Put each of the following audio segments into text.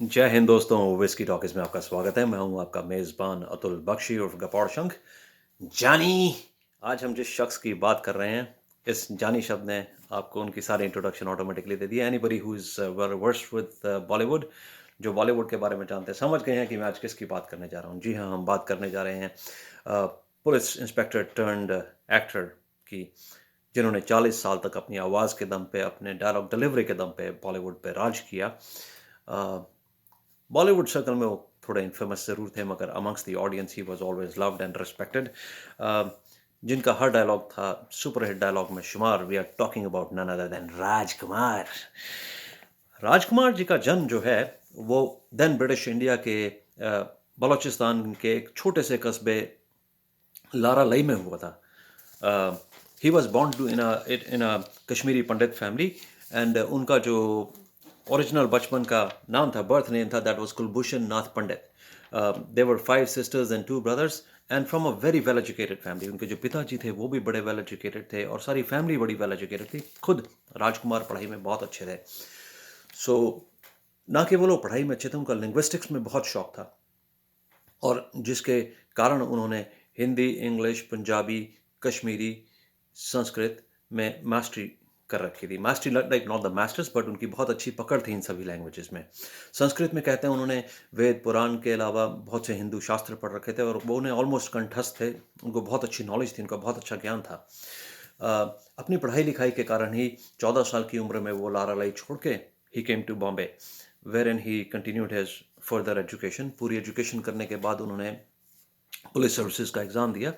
जय हिंद दोस्तों, whisky talkies में आपका स्वागत है। मैं हूँ आपका मेज़बान अतुल बख्शी उर्फ़ गपोर शंख। जानी, आज हम जिस शख्स की बात कर रहे हैं, इस जानी शब्द ने आपको उनकी सारी इंट्रोडक्शन ऑटोमैटिकली दे दी है। Anybody who is well versed with Bollywood, जो बॉलीवुड के बारे में जानते हैं, समझ गए हैं कि मैं आज किसकी बात करने जा रहा हूँ। जी हाँ, हम बात करने जा रहे हैं पुलिस इंस्पेक्टर टर्न्ड एक्टर की, जिन्होंने 40 साल तक अपनी आवाज़ के दम पे, अपने डायलॉग डिलीवरी के दम पे बॉलीवुड पे राज किया। अ, बॉलीवुड सर्कल में वो थोड़े इन्फेमस ज़रूर थे, मगर amongst the audience he was always loved and respected. जिनका हर डायलॉग था सुपर हिट डायलॉग में शुमार। We are talking about none other than Rajkumar. Rajkumar ji का जन्म जो है, वो देन ब्रिटिश इंडिया के बलूचिस्तान के एक छोटे से कस्बे लारा लई में हुआ था। He was born to in a Kashmiri Pandit family, and उनका जो ओरिजिनल बचपन का नाम था, बर्थ नेम था, that was Kulbhushan Nath Pandit. They were 5 sisters and 2 brothers, and from a very well educated family. उनके जो पिताजी थे वो भी बड़े वेल एजुकेटेड थे, और सारी फैमिली बड़ी वेल एजुकेटेड थी। खुद राजकुमार पढ़ाई में बहुत अच्छे थे। सो ना केवल वो पढ़ाई में अच्छे थे, उनका लिंग्विस्टिक्स में बहुत शौक था, और जिसके कारण उन्होंने हिंदी, इंग्लिश, पंजाबी, कश्मीरी, संस्कृत में मास्टरी कर रखी थी। Mastery like not the masters, but उनकी बहुत अच्छी पकड़ थी इन सभी लैंग्वेजेस में। संस्कृत में कहते हैं उन्होंने वेद पुराण के अलावा बहुत से हिंदू शास्त्र पढ़ रखे थे, और वो उन्हें ऑलमोस्ट कंठस्थ थे। उनको बहुत अच्छी नॉलेज थी, उनका बहुत अच्छा ज्ञान था। अ, अपनी पढ़ाई लिखाई के कारण ही 14 साल की उम्र में वो लारालाई छोड़ के ही came to Bombay, wherein he continued his further education. पूरी एजुकेशन करने के बाद उन्होंने पुलिस सर्विसेज का एग्ज़ाम दिया,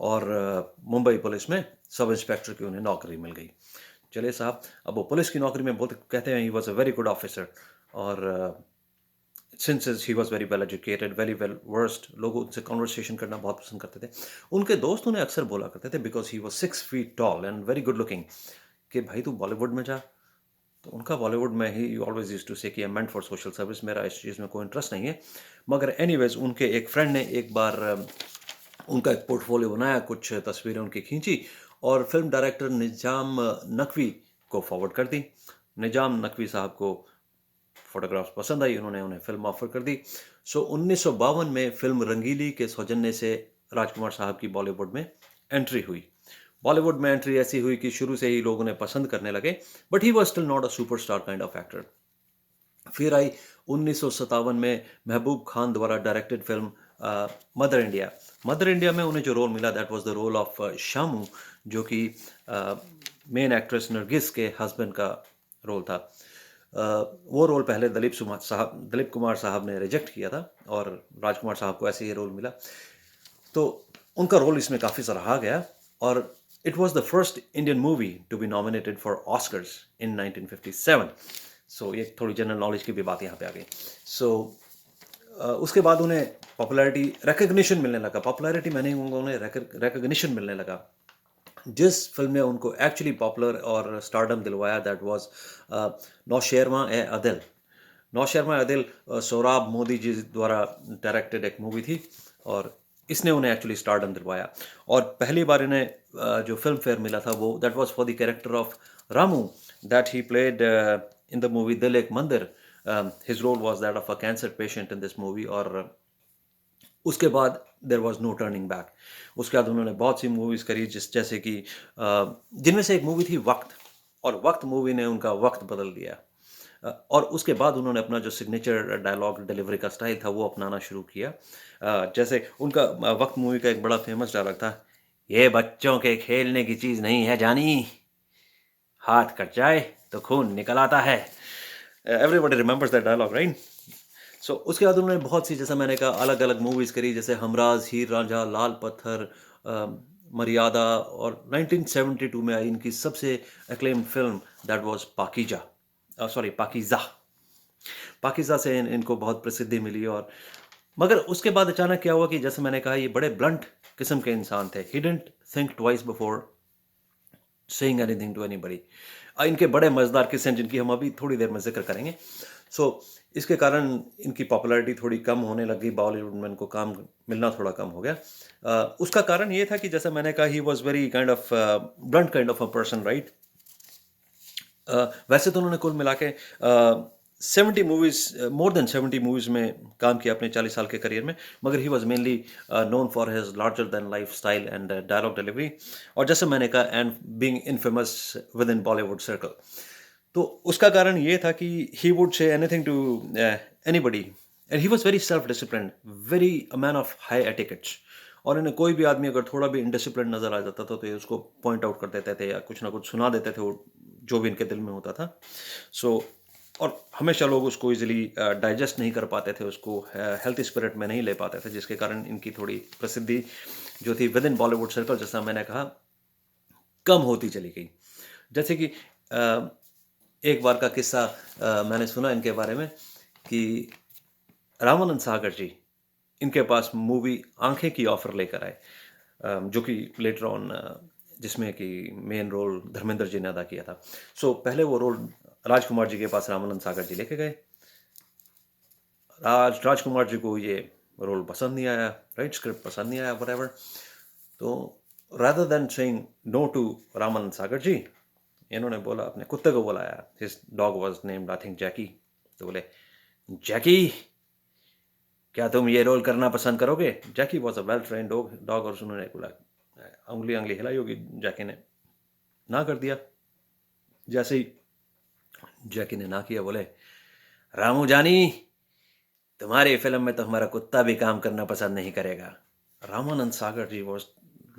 और मुंबई पुलिस में सब इंस्पेक्टर की उन्हें नौकरी मिल गई। चलिए साहब, अब वो पुलिस की नौकरी में बोलते कहते हैं he was a very good officer, और since he was very well educated, very well versed, लोग उनसे कॉन्वर्सेशन करना बहुत पसंद करते थे। उनके दोस्त उन्हें अक्सर बोला करते थे, because he was 6 feet tall and very good looking, कि भाई तू बॉलीवुड में जा। तो उनका बॉलीवुड में ही ऑलवेज यूज्ड टू से कि I am meant for social service, मेरा इस चीज़ में कोई इंटरेस्ट नहीं है। मगर एनीवेज, उनके एक फ्रेंड ने एक बार उनका एक पोर्टफोलियो बनाया, कुछ तस्वीरें उनकी खींची, और फिल्म डायरेक्टर निजाम नकवी को फॉरवर्ड कर दी। निजाम नकवी साहब को फोटोग्राफ्स पसंद आई, उन्होंने उन्हें फिल्म ऑफर कर दी। सो 1952 में फिल्म रंगीली के सौजन्य से राजकुमार साहब की बॉलीवुड में एंट्री हुई। बॉलीवुड में एंट्री ऐसी हुई कि शुरू से ही लोग उन्हें पसंद करने लगे, but he was still not a superstar kind of actor. फिर आई 1957 में महबूब खान द्वारा directed film Mother India. Mother India में उन्हें जो रोल मिला, that was the role of Shamu, जो कि मेन एक्ट्रेस नरगिस के हस्बैंड का रोल था। वो रोल पहले दिलीप कुमार साहब ने रिजेक्ट किया था, और राजकुमार साहब को ऐसे ही रोल मिला। तो उनका रोल इसमें काफ़ी सराहा गया, और it was the first Indian movie to be nominated for Oscars in 1957। So ये थोड़ी जनरल नॉलेज की भी बात यहाँ पे आ गई। सो उसके बाद उन्हें पॉपुलैरिटी रिकग्निशन मिलने लगा। पॉपुलैरिटी मैं नहीं कहूँगा, उन्हें रिकग्निशन मिलने लगा। जिस फिल्म ने उनको एक्चुअली पॉपुलर और स्टारडम दिलवाया, दैट वाज नौशेरमा ए अदिल। नौशेरमा ए अदिल सोहराब मोदी जी द्वारा डायरेक्टेड एक मूवी थी, और इसने उन्हें एक्चुअली स्टारडम दिलवाया। और पहली बार इन्हें जो फिल्म फेयर मिला था, वो that was for the character of Ramu, that he played in the movie Dil Ek Mandir. His role was that of a cancer patient in this movie, और उसके बाद there was no turning back. उसके बाद उन्होंने बहुत सी मूवीज़ करी, जैसे कि जिनमें से एक मूवी थी वक्त, और वक्त मूवी ने उनका वक्त बदल दिया। और उसके बाद उन्होंने अपना जो सिग्नेचर डायलॉग डिलीवरी का स्टाइल था वो अपनाना शुरू किया। जैसे उनका वक्त मूवी का एक बड़ा फेमस डायलॉग था, ये बच्चों के खेलने की चीज़ नहीं है जानी, हाथ कट जाए तो खून निकल आता है। Everybody remembers that dialogue, right? So उसके बाद उन्होंने बहुत सी, जैसे मैंने कहा, अलग अलग मूवीज़ करी, जैसे हमराज, हीर रांझा, लाल पत्थर, मर्यादा, और 1972 में आई इनकी सबसे acclaimed film, that was Pakeezah, sorry Pakeezah. Pakeezah से इनको बहुत प्रसिद्धि मिली। और मगर उसके बाद अचानक क्या हुआ कि जैसे मैंने कहा, ये बड़े ब्लंट किस्म के इंसान थे। He didn't think twice before saying anything to anybody. इनके बड़े मज़ेदार किस्से हैं, जिनकी हम अभी थोड़ी देर में ज़िक्र करेंगे। सो इसके कारण इनकी पॉपुलैरिटी थोड़ी कम होने लगी, बॉलीवुड में इनको काम मिलना थोड़ा कम हो गया। उसका कारण ये था कि जैसे मैंने कहा, ही was very kind of blunt kind of a person, right? वैसे तो उन्होंने कुल मिला के 70 मूवीज़, मोर देन 70 मूवीज़ में काम किया अपने 40 साल के करियर में, मगर he was mainly known for his larger than life style and dialogue delivery, और जैसे मैंने कहा, and being infamous with in Bollywood circle. तो उसका कारण ये था कि he would say anything to anybody, and he was very self disciplined, very a man of high etiquettes. और इन्हें कोई भी आदमी अगर थोड़ा भी इनडिसिप्लिन नज़र आ जाता था तो ये उसको पॉइंट आउट कर देते थे या कुछ ना कुछ सुना देते थे, वो जो भी इनके दिल में होता था। सो और हमेशा लोग उसको इजीली डाइजेस्ट नहीं कर पाते थे, उसको हेल्थ स्पिरिट में नहीं ले पाते थे, जिसके कारण इनकी थोड़ी प्रसिद्धि जो थी विद इन बॉलीवुड सर्कल, जैसा मैंने कहा, कम होती चली गई। जैसे कि अ, एक बार का किस्सा मैंने सुना इनके बारे में कि रामानंद सागर जी इनके पास मूवी आंखें की ऑफर लेकर आए, जो कि लेटर ऑन, जिसमें कि मेन रोल धर्मेंद्र जी ने अदा किया था। सो पहले वो रोल राजकुमार जी के पास रामानंद सागर जी लेके गए। राजकुमार जी को ये रोल पसंद नहीं आया, राइट, स्क्रिप्ट पसंद नहीं आया, व्हाटएवर। तो rather than saying no to Ramanand Sagar ji, इन्होंने बोला, अपने कुत्ते को बुलाया, his dog was named I think Jackie. तो बोले, जैकी, क्या तुम ये रोल करना पसंद करोगे? Jackie was a well train dog, और उन्होंने बोला, उंगली उंगली हिलाई होगी, जैकी ने ना कर दिया। जैसे ही जैकी ने ना किया, बोले, रामू जानी, तुम्हारी फिल्म में तो हमारा कुत्ता भी काम करना पसंद नहीं करेगा। Ramanand Sagar ji was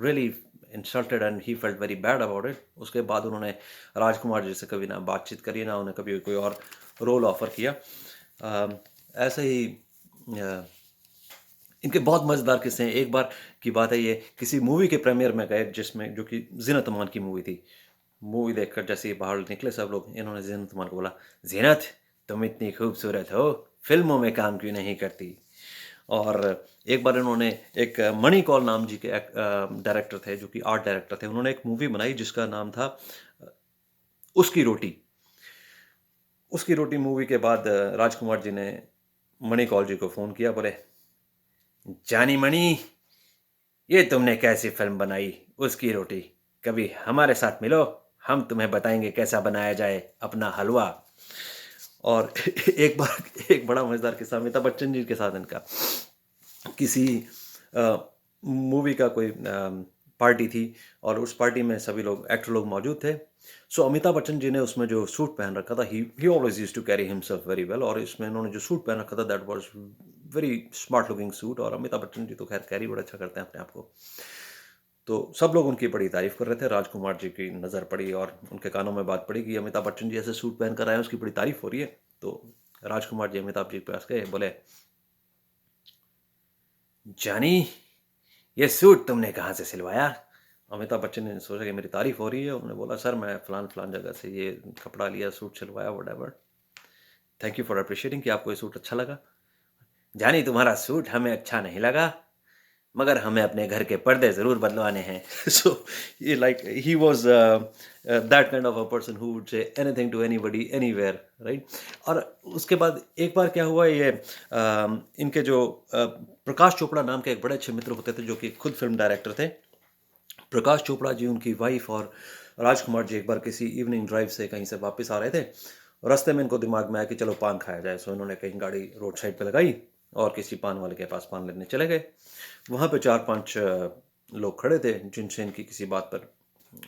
really insulted and he felt very bad about it. उसके बाद उन्होंने राजकुमार जी से कभी ना बातचीत करी, ना उन्हें कभी कोई और रोल ऑफर किया। ऐसे ही इनके बहुत मज़ेदार किस्से हैं। एक बार की बात है, ये किसी मूवी के प्रीमियर में गए, जिसमें जो कि ज़ीनत अमान की मूवी थी। मूवी देखकर जैसे ही बाहर निकले सब लोग, इन्होंने ज़ीनत अमान को बोला, ज़ीनत, तुम इतनी खूबसूरत हो, फ़िल्मों में काम क्यों नहीं करती? और एक बार इन्होंने एक मणि कौल नाम जी के डायरेक्टर थे, जो कि आर्ट डायरेक्टर थे। उन्होंने एक मूवी बनाई जिसका नाम था अ, उसकी रोटी। उसकी रोटी मूवी के बाद राजकुमार जी ने मणि कौल जी को फ़ोन किया, बोले, जानी मणि, ये तुमने कैसी फिल्म बनाई, उसकी रोटी? कभी हमारे साथ मिलो, हम तुम्हें बताएंगे कैसा बनाया जाए अपना हलवा। और एक बार एक बड़ा मजेदार किस्सा अमिताभ बच्चन जी के साथ इनका, किसी मूवी का कोई पार्टी थी, और उस पार्टी में सभी लोग, एक्टर लोग मौजूद थे। सो अमिताभ बच्चन जी ने उसमें जो सूट पहन रखा था, he always used to carry himself very well, और इसमें इन्होंने जो सूट पहन रखा था, that was very smart looking suit. और अमिताभ बच्चन जी तो खैर कैरी बड़ा अच्छा करते हैं अपने आप को। तो सब लोग उनकी बड़ी तारीफ कर रहे थे। राजकुमार जी की नज़र पड़ी और उनके कानों में बात पड़ी कि अमिताभ बच्चन जी ऐसे सूट पहन कर आए हैं, उसकी बड़ी तारीफ हो रही है। तो राजकुमार जी अमिताभ जी के पास गए, बोले, जानी, ये सूट तुमने कहाँ से सिलवाया? अमिताभ बच्चन ने सोचा कि मेरी तारीफ हो रही है। उन्होंने बोला, सर, मैं फलान फलान जगह से ये कपड़ा लिया, सूट सिलवाया, what. Thank you for appreciating कि आपको ये सूट अच्छा लगा। जानी, तुम्हारा सूट हमें अच्छा नहीं लगा, मगर हमें अपने घर के पर्दे ज़रूर बदलवाने हैं। सो ये like he was that kind of a person who would say anything to anybody anywhere, right. और उसके बाद एक बार क्या हुआ, ये इनके जो प्रकाश चोपड़ा नाम के एक बड़े अच्छे मित्र होते थे, जो कि खुद फिल्म डायरेक्टर थे। प्रकाश चोपड़ा जी, उनकी वाइफ और राजकुमार जी एक बार किसी इवनिंग ड्राइव से कहीं से वापस आ रहे थे। रास्ते में इनको दिमाग में आया कि चलो पान खाया जाए। सो इन्होंने कहीं गाड़ी रोड साइड पे लगाई और किसी पान वाले के पास पान लेने चले गए। वहाँ पे 4-5 लोग खड़े थे, जिनसे इनकी किसी बात पर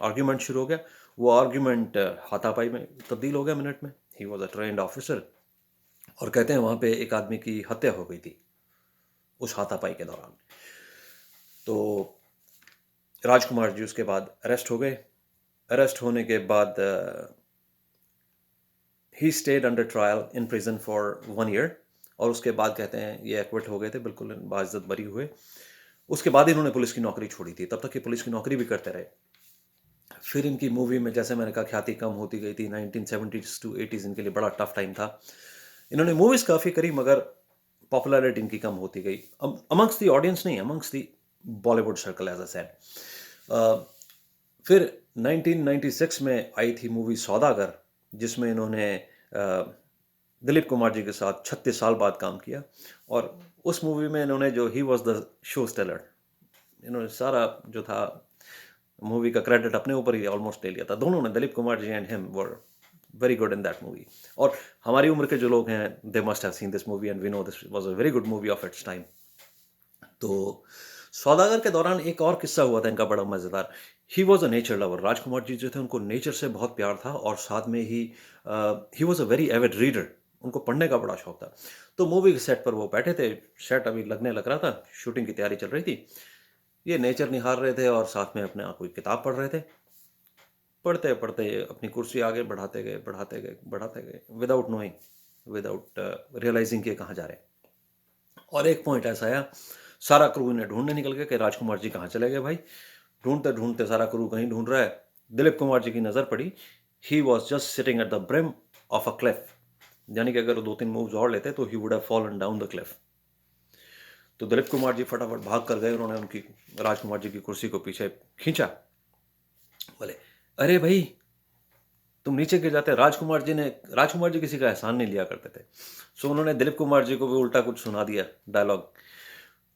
आर्ग्यूमेंट शुरू हो गया। वो आर्ग्यूमेंट हाथापाई में तब्दील हो गया मिनट में। He was a trained officer, और कहते हैं वहाँ पे एक आदमी की हत्या हो गई थी उस हाथापाई के दौरान। तो राजकुमार जी उसके बाद अरेस्ट हो गए। अरेस्ट होने के बाद he stayed under trial in prison for 1 year, और उसके बाद कहते हैं ये एक्विट हो गए थे, बिल्कुल बाइज्जत बरी हुए। उसके बाद इन्होंने पुलिस की नौकरी छोड़ी थी। तब तक ये पुलिस की नौकरी भी करते रहे। फिर इनकी मूवी में, जैसे मैंने कहा, ख्याति कम होती गई थी। 1970s टू 80s इनके लिए बड़ा टफ टाइम था। इन्होंने मूवीज़ काफ़ी करी, मगर पॉपुलैरिटी इनकी कम होती गई अमंग्स द ऑडियंस, नहीं, amongst the Bollywood circle, as I said. फिर 1996 में आई थी मूवी सौदागर, जिसमें इन्होंने दिलीप कुमार जी के साथ 36 साल बाद काम किया। और उस मूवी में इन्होंने जो he was the show stealer, इन्होंने सारा जो था मूवी का क्रेडिट अपने ऊपर ही ऑलमोस्ट ले लिया था। दोनों ने, Dilip Kumar ji and him, were very good in that movie. और हमारी उम्र के जो लोग हैं, they must have seen this movie and we know this was a very good movie of its time. तो सौदागर के दौरान एक और किस्सा हुआ था इनका बड़ा मज़ेदार। He was a nature lover. Rajkumar ji जो थे उनको नेचर से बहुत प्यार था और साथ में ही was a very Avid reader. उनको पढ़ने का बड़ा शौक था। तो मूवी के सेट पर वो बैठे थे, सेट अभी लगने लग रहा था, शूटिंग की तैयारी चल रही थी। ये नेचर निहार रहे थे और साथ में अपने आप कोई किताब पढ़ रहे थे। पढ़ते-पढ़ते अपनी कुर्सी आगे बढ़ाते गए, बढ़ाते गए, बढ़ाते गए, विदाउट नोइंग, विदाउट रियलाइज़िंग कि ये कहाँ जा रहे हैं। और एक पॉइंट ऐसा आया, सारा क्रू इन्हें ढूँढने निकल गया कि राजकुमार जी कहाँ चले गए भाई? ढूँढते-ढूँढते सारा क्रू कहीं ढूँढ रहा है। दिलीप कुमार जी की नज़र पड़ी, he was just sitting at the brim of a cliff. यानी कि अगर वो 2-3 मूव्स और लेते तो he would have fallen down the Cliff. तो दिलीप कुमार जी फटाफट भाग कर गए, उन्होंने उनकी राजकुमार जी की कुर्सी को पीछे खींचा। बोले, "अरे भई! तुम नीचे गिर जाते।" राजकुमार जी किसी का एहसान नहीं लिया करते थे। सो उन्होंने दिलीप कुमार जी को भी उल्टा कुछ सुना दिया डायलॉग।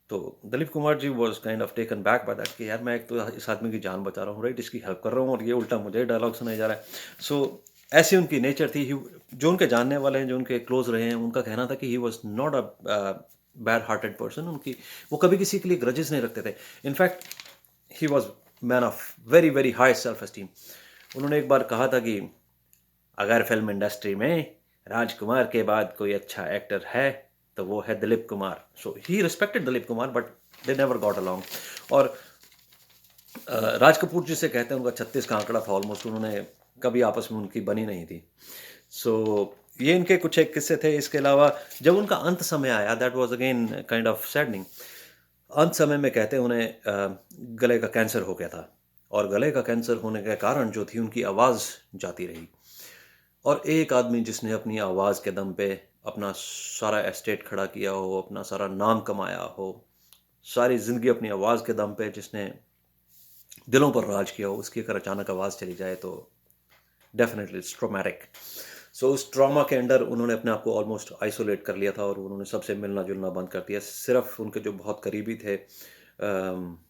तो Dilip Kumar ji was kind of taken back by that कि यार मैं एक तो इस आदमी की जान बचा रहा हूँ, राइट? इसकी हेल्प कर रहा हूँ और ये उल्टा मुझे डायलॉग सुनाया जा रहा है। सो ऐसी उनकी नेचर थी। जो उनके जानने वाले हैं, जो उनके क्लोज़ रहे हैं, उनका कहना था कि ही was not bad hearted person. वो कभी किसी के लिए ग्रजेस नहीं रखते थे। In fact he was man of very, very high self esteem. उन्होंने एक बार कहा था कि अगर फ़िल्म इंडस्ट्री में राजकुमार के बाद कोई अच्छा एक्टर है, तो वो है Dilip Kumar. So he respected Dilip Kumar but they never got along. और राज कपूर जिसे कहते हैं, उनका 36 का आंकड़ा था ऑलमोस्ट, उन्होंने कभी आपस में उनकी बनी नहीं थी। सो ये इनके कुछ एक किस्से थे। इसके अलावा जब उनका अंत समय आया, that was again kind of saddening. अंत समय में कहते हैं उन्हें गले का कैंसर हो गया था और गले का कैंसर होने के कारण जो थी उनकी आवाज़ जाती रही। और एक आदमी जिसने अपनी आवाज़ के दम पे अपना सारा एस्टेट खड़ा किया हो, अपना सारा नाम कमाया हो, सारी ज़िंदगी अपनी आवाज़ के दम पे जिसने दिलों पर राज किया हो, उसकी अगर अचानक आवाज़ चली जाए तो डेफ़िनेटली इट्स ट्रॉमेटिक। सो उस ट्रॉमा के अंडर उन्होंने अपने आप को ऑलमोस्ट आइसोलेट कर लिया था और उन्होंने सबसे मिलना-जुलना बंद कर दिया। सिर्फ़ उनके जो बहुत करीबी थे,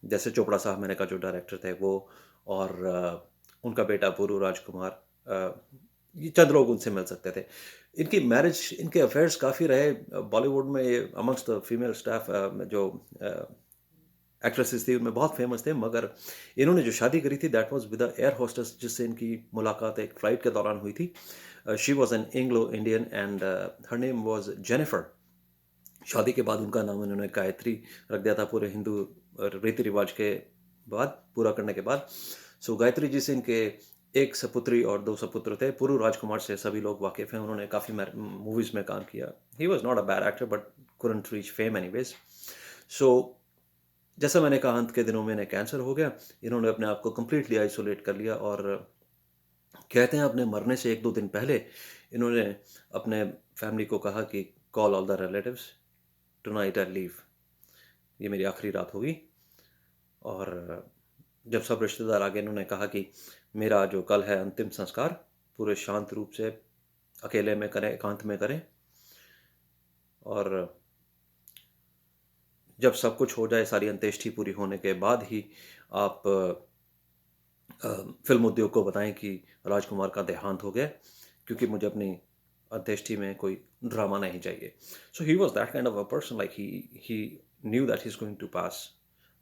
जैसे चोपड़ा साहब मैंने कहा जो डायरेक्टर थे वो, और उनका बेटा पुरू राजकुमार, ये चंद लोग उनसे मिल सकते थे। इनकी मैरिज, इनके अफ़ेयर्स काफ़ी रहे बॉलीवुड में। ये अमंगस्ट द फीमेल स्टाफ जो एक्ट्रेसेस थी उनमें बहुत फेमस थे, मगर इन्होंने जो शादी करी थी that was with a air hostess जिससे इनकी मुलाकात एक फ़्लाइट के दौरान हुई थी। She was an Anglo Indian and her name was Jennifer. शादी के बाद उनका नाम उन्होंने गायत्री रख दिया था पूरे हिंदू रीति रिवाज के बाद, पूरा करने के बाद। सो गायत्री जी से इनके एक सपुत्री और 2 सपुत्र थे। पुरू राजकुमार से सभी लोग वाकिफ़ हैं, उन्होंने काफ़ी मूवीज़ में काम किया। He was not a bad actor but couldn't reach fame anyways. So जैसा मैंने कहा, अंत के दिनों में इन्हें कैंसर हो गया। इन्होंने अपने आप को कंप्लीटली आइसोलेट कर लिया और कहते हैं अपने मरने से 1-2 दिन पहले इन्होंने अपने फैमिली को कहा कि call all the relatives, tonight I leave. ये मेरी आखिरी रात होगी। और जब सब रिश्तेदार आ गए, इन्होंने कहा कि मेरा जो कल है अंतिम संस्कार पूरे शांत रूप से अकेले में करें, एकांत में करें, और जब सब कुछ हो जाए, सारी अंत्येष्टि पूरी होने के बाद ही आप फ़िल्म उद्योग को बताएं कि राजकुमार का देहांत हो गया, क्योंकि मुझे अपनी अंत्येष्टि में कोई ड्रामा नहीं चाहिए। So he was that kind of a person, like he knew that he is going to pass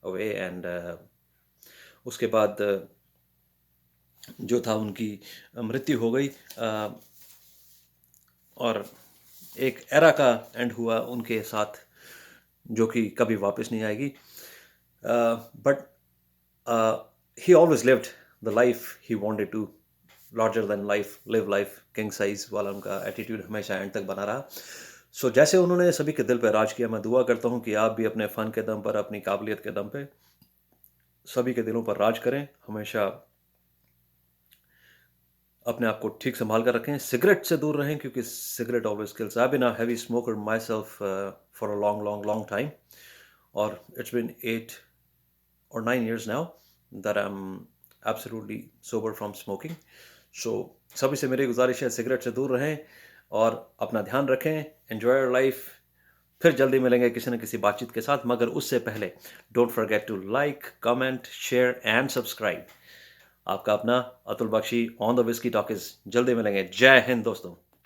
away and उसके बाद जो था उनकी मृत्यु हो गई। और एक एरा का एंड हुआ उनके साथ, जो कि कभी वापस नहीं आएगी। But he always lived the life he wanted to, larger than life, live life, king size वाला उनका एटीट्यूड हमेशा एंड तक बना रहा। सो जैसे उन्होंने सभी के दिल पे राज किया, मैं दुआ करता हूँ कि आप भी अपने फ़न के दम पर, अपनी काबिलियत के दम पे सभी के दिलों पर राज करें। हमेशा अपने आप को ठीक सँभाल कर रखें। सिगरेट से दूर रहें क्योंकि cigarette always kills. I have been a heavy smoker myself for a long, long, long time, और it's been 8 or 9 years now that I'm absolutely sober from smoking. So सभी से मेरी गुजारिश है, सिगरेट से दूर रहें और अपना ध्यान रखें। Enjoy your life. फिर जल्दी मिलेंगे किसी न किसी बातचीत के साथ, मगर उससे पहले don't forget to like, comment, share and subscribe. आपका अपना Atul Bakshi on the Whisky Talkies. जल्दी मिलेंगे। जय हिंद दोस्तों।